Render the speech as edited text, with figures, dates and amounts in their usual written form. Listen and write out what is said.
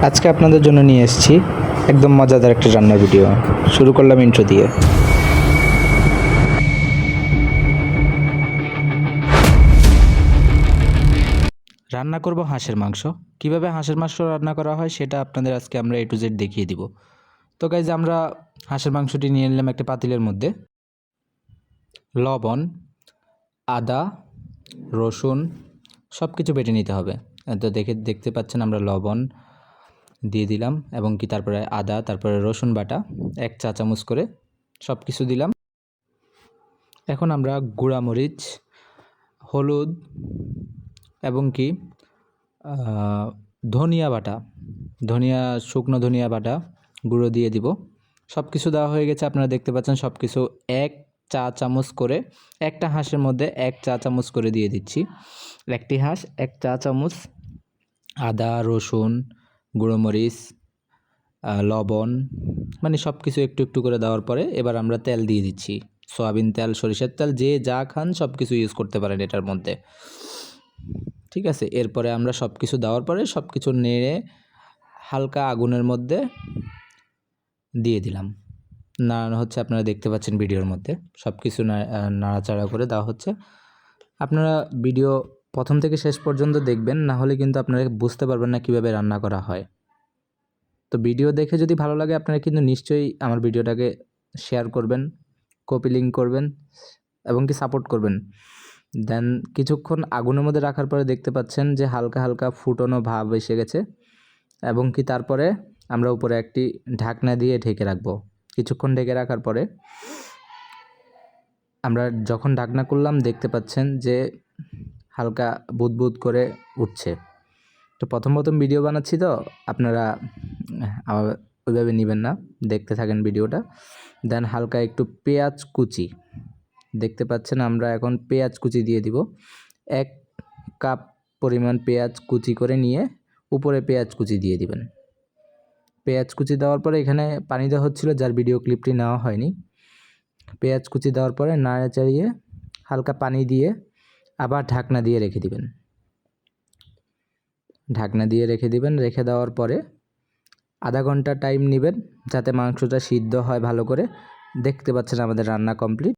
আজকে আপনাদের জন্য নিয়ে এসেছি একদম মজাদার একটা রান্নার ভিডিও। শুরু করলাম ইন্ট্রো দিয়ে। রান্না করব হাঁসের মাংস। কিভাবে হাঁসের মাংস রান্না করা হয় সেটা আপনাদের আজকে আমরা A to Z দেখিয়ে দিব। তো গাইজ, আমরা হাঁসের মাংসটি নিয়ে নিলাম একটা পাতিলের মধ্যে। লবণ, আদা, রসুন সব কিছু বেটে নিতে হবে। তো দেখতে পাচ্ছেন আমরা লবণ দিয়ে দিলাম এবং কি তারপরে আদা, তারপরে রসুন বাটা 1 চা চামচ করে সব কিছু দিলাম। এখন আমরা গুঁড়া মরিচ, হলুদ এবং কি শুকনো ধনিয়া বাটা গুঁড়ো দিয়ে দিব। সব কিছু দেওয়া হয়ে গেছে, আপনারা দেখতে পাচ্ছেন সব কিছু 1 চা চামচ করে, একটা হাঁসের মধ্যে 1 চা চামচ করে দিয়ে দিচ্ছি। একটি হাঁস 1 চা চামচ আদা, রসুন, গুঁড়ো মরিচ, লবণ, মানে সব কিছু একটু একটু করে দেওয়ার পরে এবার আমরা তেল দিয়ে দিচ্ছি। সয়াবিন তেল, সরিষার তেল, যে যা খান সব কিছু ইউজ করতে পারেন এটার মধ্যে। ঠিক আছে, এরপরে আমরা সব কিছু দেওয়ার পরে সব কিছু নেড়ে হালকা আগুনের মধ্যে দিয়ে দিলাম। নাড়ানো হচ্ছে, আপনারা দেখতে পাচ্ছেন ভিডিওর মধ্যে সব কিছু নাড়াচাড়া করে দেওয়া হচ্ছে। আপনারা ভিডিও প্রথম থেকে শেষ পর্যন্ত দেখবেন, না হলে কিন্তু আপনারা বুঝতে পারবেন না কীভাবে রান্না করা হয়। তো ভিডিও দেখে যদি ভালো লাগে আপনারা কিন্তু নিশ্চয়ই আমার ভিডিওটাকে শেয়ার করবেন, কপি লিঙ্ক করবেন এবং কি সাপোর্ট করবেন। দেন কিছুক্ষণ আগুনের মধ্যে রাখার পরে দেখতে পাচ্ছেন যে হালকা হালকা ফুটনো ভাব এসে গেছে এবং কি তারপরে আমরা উপরে একটি ঢাকনা দিয়ে ঢেকে রাখবো। কিছুক্ষণ ঢেকে রাখার পরে আমরা যখন ঢাকনা করলাম দেখতে পাচ্ছেন যে হালকা বুদবুদ করে উঠছে। তো প্রথম ভিডিও বানাচ্ছি, তো আপনারা ওইভাবে নেবেন না, দেখতে থাকেন ভিডিওটা। দেন হালকা একটু পেঁয়াজ কুচি দেখতে পাচ্ছেন, আমরা এখন পেঁয়াজ কুচি দিয়ে দিব। 1 কাপ পরিমাণ পেঁয়াজ কুচি করে নিয়ে উপরে পেঁয়াজ কুচি দিয়ে দিবেন। পেঁয়াজ কুচি দেওয়ার পরে এখানে পানি দেওয়া হচ্ছিলো, যার ভিডিও ক্লিপটি নেওয়া হয়নি। পেঁয়াজ কুচি দেওয়ার পরে নাড়া চাড়িয়ে হালকা পানি দিয়ে আবার ঢাকনা দিয়ে রেখে দিবেন। রেখে দেওয়ার পরে আধা ঘন্টা টাইম নেবেন যাতে মাংসটা সিদ্ধ হয় ভালো করে। দেখতে পাচ্ছেন আমাদের রান্না কমপ্লিট।